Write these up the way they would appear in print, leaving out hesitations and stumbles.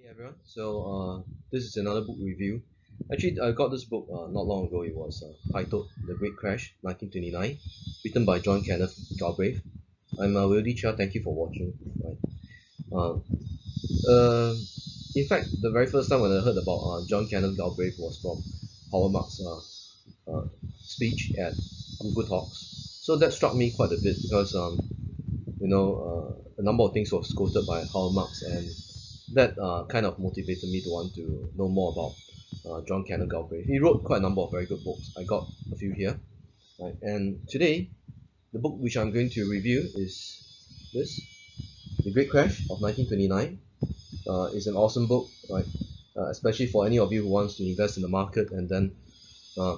Hey everyone, this is another book review. Actually, I got this book not long ago. It was titled The Great Crash 1929, written by John Kenneth Galbraith. I'm Wildy Chia, thank you for watching. Right. Uh, uh, in fact, the very first time when I heard about John Kenneth Galbraith was from Howard Marks' speech at Google Talks. So that struck me quite a bit because a number of things was quoted by Howard Marks, and that kind of motivated me to want to know more about John Kenneth Galbraith. He wrote quite a number of very good books. I got a few here, right? And today, the book which I'm going to review is this, The Great Crash of 1929. It's an awesome book, right? Especially for any of you who wants to invest in the market uh,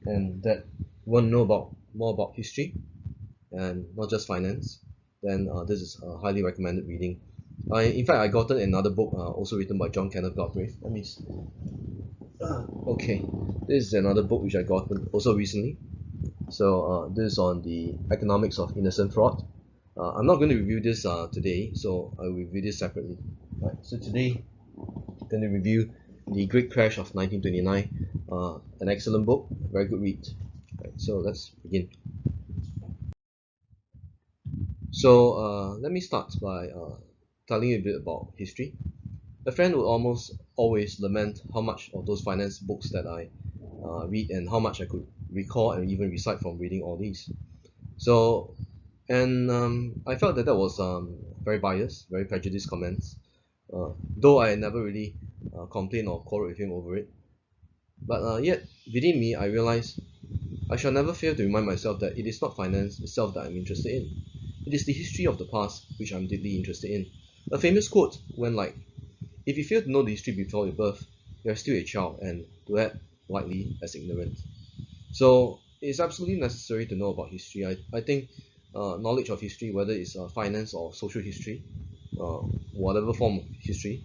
and that want to know about more about history and not just finance. Then this is a highly recommended reading. In fact, I gotten another book also written by John Kenneth Galbraith. Let me see. Okay, this is another book which I got also recently. This is on the economics of innocent fraud. I'm not going to review this today, so I will review this separately. Right. So today, I'm going to review The Great Crash of 1929. An excellent book, very good read. Right, so let's begin. Let me start by telling you a bit about history. A friend would almost always lament how much of those finance books that I read and how much I could recall and even recite from reading all these. So, I felt that that was very biased, very prejudiced comments. Though I never really complained or quarreled with him over it. But yet, within me, I realized I shall never fail to remind myself that it is not finance itself that I'm interested in. It is the history of the past which I'm deeply interested in. A famous quote went like, if you fail to know the history before your birth, you are still a child and, to add lightly, as ignorant. So it's absolutely necessary to know about history. I think knowledge of history, whether it's finance or social history, whatever form of history,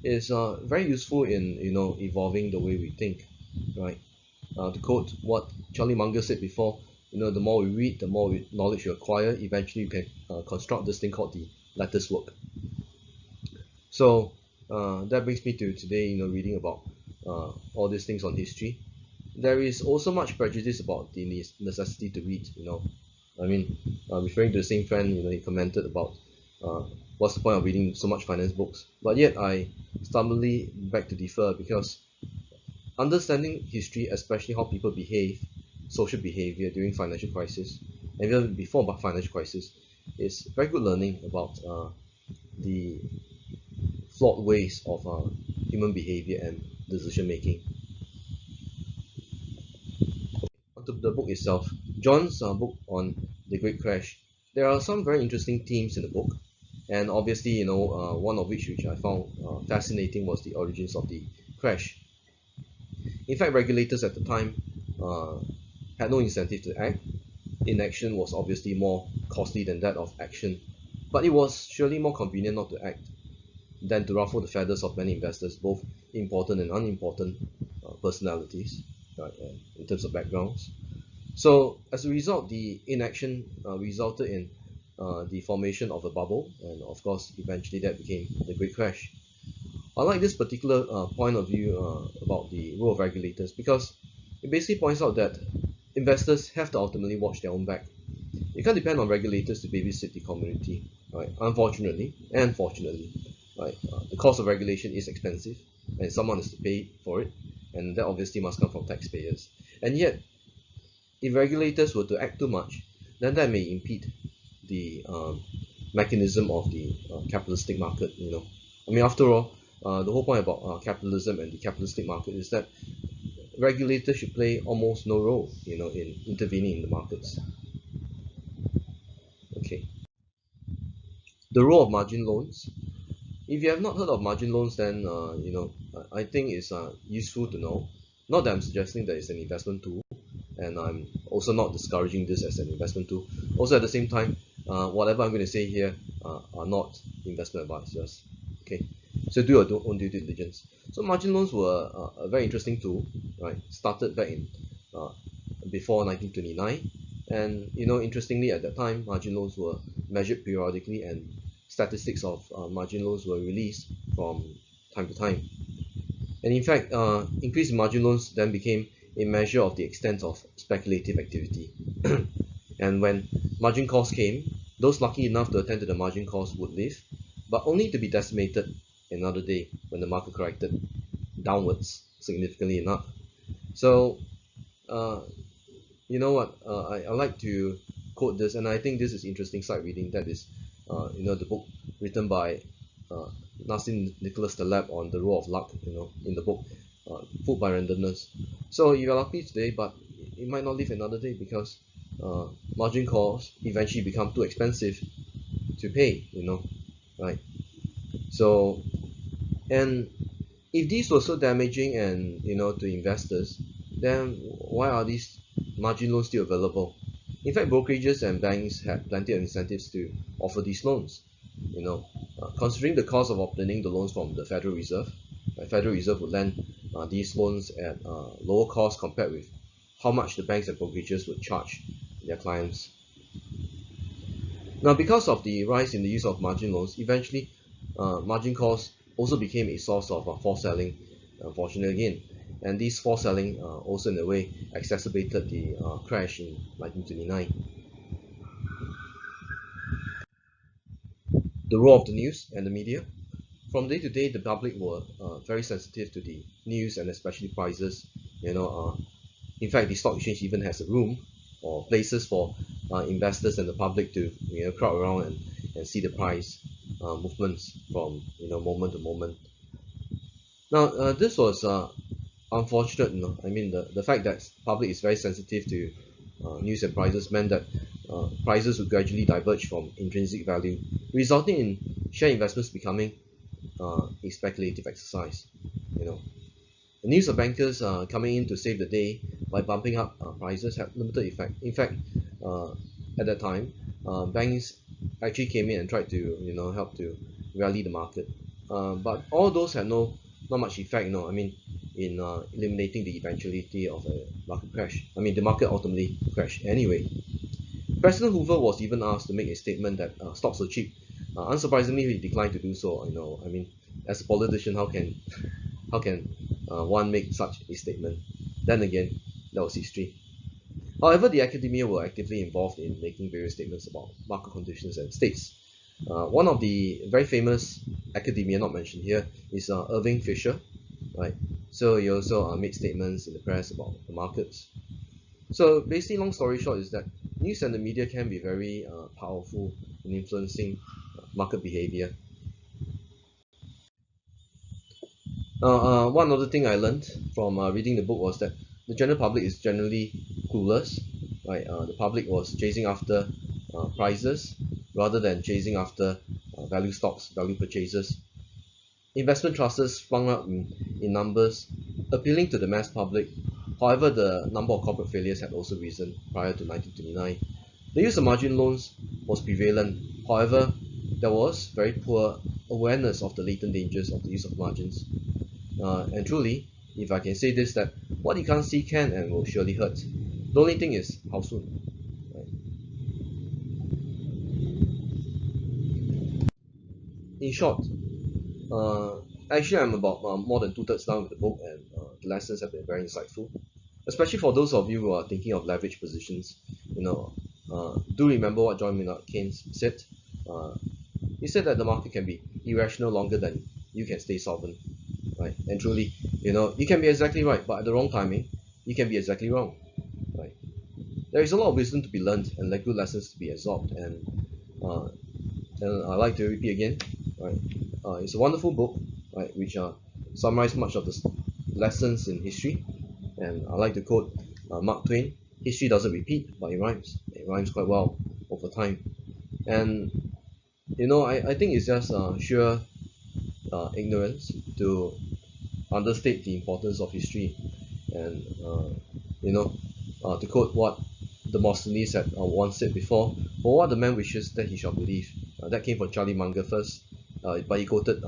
is very useful in evolving the way we think, right? To quote what Charlie Munger said before, the more we read, the more knowledge you acquire. Eventually, you can construct this thing called the lattice work. So that brings me to today, reading about all these things on history. There is also much prejudice about the necessity to read. I mean, referring to the same friend, he commented about what's the point of reading so much finance books. But yet, I stubbornly beg to differ because understanding history, especially how people behave, social behavior during financial crisis, and even before financial crisis, is very good learning about the flawed ways of human behavior and decision making. Onto the book itself, John's book on the Great Crash. There are some very interesting themes in the book, and obviously, one of which I found fascinating was the origins of the crash. In fact, regulators at the time uh, had no incentive to act. Inaction was obviously more costly than that of action, but it was surely more convenient not to act than to ruffle the feathers of many investors, both important and unimportant personalities, right, in terms of backgrounds. So as a result, the inaction resulted in the formation of a bubble, and of course, eventually that became the Great Crash. I like this particular point of view about the role of regulators because it basically points out that investors have to ultimately watch their own back. You can't depend on regulators to babysit the community, right? Unfortunately and fortunately, right? The cost of regulation is expensive, and someone has to pay for it, and that obviously must come from taxpayers. And yet, if regulators were to act too much, then that may impede the mechanism of the capitalistic market. I mean, after all, the whole point about capitalism and the capitalistic market is that regulators should play almost no role, in intervening in the markets. Okay, the role of margin loans. If you have not heard of margin loans, then I think it's useful to know. Not that I'm suggesting that it's an investment tool, and I'm also not discouraging this as an investment tool. Also, at the same time, whatever I'm going to say here are not investment advice. Okay, so do your own due diligence. So margin loans were a very interesting tool, right? Started back in uh, before 1929, and interestingly, at that time, margin loans were measured periodically, and statistics of margin loans were released from time to time. And in fact, increased margin loans then became a measure of the extent of speculative activity. And when margin calls came, those lucky enough to attend to the margin calls would live, but only to be decimated another day when the market corrected downwards significantly enough. So, uh, you know what? I like to quote this, and I think this is interesting side reading. That is, the book written by uh, Nassim Nicholas Taleb on the role of luck. In the book, Fooled by Randomness. So you're lucky today, but it might not live another day because uh, margin calls eventually become too expensive to pay. Right? So, and if these were so damaging and to investors, then why are these margin loans still available? In fact, brokerages and banks had plenty of incentives to offer these loans. Considering the cost of obtaining the loans from the Federal Reserve, the Federal Reserve would lend these loans at lower cost compared with how much the banks and brokerages would charge their clients. Now, because of the rise in the use of margin loans, eventually margin calls also became a source of forced selling, unfortunately again. And this forced selling also in a way exacerbated the crash in 1929. The role of the news and the media. From day to day, the public were very sensitive to the news and especially prices. In fact, the stock exchange even has a room or places for investors and the public to crowd around and see the price movements from moment to moment. Now, this was unfortunate. I mean, the fact that public is very sensitive to news and prices meant that prices would gradually diverge from intrinsic value, resulting in share investments becoming a speculative exercise. You know, the news of bankers coming in to save the day by bumping up prices had limited effect. In fact, uh, at that time, banks actually came in and tried to help to rally the market, but all those had not much effect. I mean, in eliminating the eventuality of a market crash. I mean, the market ultimately crashed anyway. President Hoover was even asked to make a statement that stocks are cheap. Unsurprisingly, he declined to do so. I mean, as a politician, how can one make such a statement? Then again, that was history. However, the academia were actively involved in making various statements about market conditions and states. One of the very famous academia not mentioned here is Irving Fisher, right? So he also made statements in the press about the markets. So basically, long story short, is that news and the media can be very powerful in influencing market behavior. One other thing I learned from reading the book was that the general public is generally clueless. Right? The public was chasing after prices rather than chasing after value stocks, value purchases. Investment trusts sprung up in numbers, appealing to the mass public. However, the number of corporate failures had also risen prior to 1929. The use of margin loans was prevalent. However, there was very poor awareness of the latent dangers of the use of margins. And truly, if I can say this, that what you can't see can and will surely hurt. The only thing is how soon. Right? In short, uh, actually I'm about more than two-thirds done with the book, and the lessons have been very insightful, especially for those of you who are thinking of leverage positions. Do remember what John Maynard Keynes said. Uh, he said that the market can be irrational longer than you can stay solvent, right? And truly, you can be exactly right, but at the wrong timing, you can be exactly wrong, right? There is a lot of wisdom to be learned and like good lessons to be absorbed, uh, and I like to repeat again, right? It's a wonderful book, right, which summarize much of the lessons in history, and I like to quote Mark Twain: "History doesn't repeat, but it rhymes. It rhymes quite well over time." And I think it's just sheer ignorance to understate the importance of history, and to quote what Demosthenes had once said before, "For what the man wishes, that he shall believe." That came from Charlie Munger first, but he quoted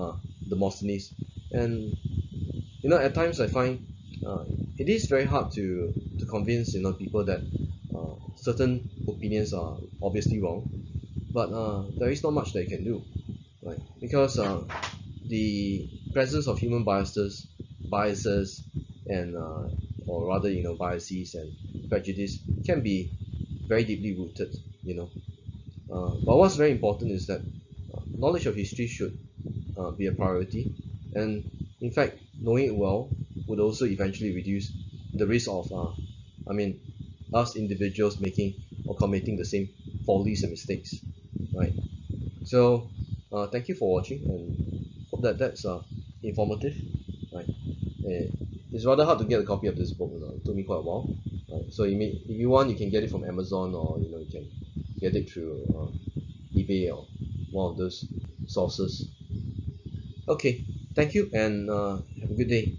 Demosthenes. And at times I find uh, it is very hard to convince people that certain opinions are obviously wrong, but there is not much that you can do, right? Because the presence of human biases, and or rather, biases and prejudice can be very deeply rooted. You know, but what's very important is that knowledge of history should be a priority, and in fact, knowing it well would also eventually reduce the risk of, I mean, us individuals making or committing the same follies and mistakes, right? So, thank you for watching, and hope that that's informative, right? Eh, it's rather hard to get a copy of this book. It took me quite a while, right? So if you want, you can get it from Amazon, or you can get it through eBay or one of those sources. Okay, thank you, and have a good day.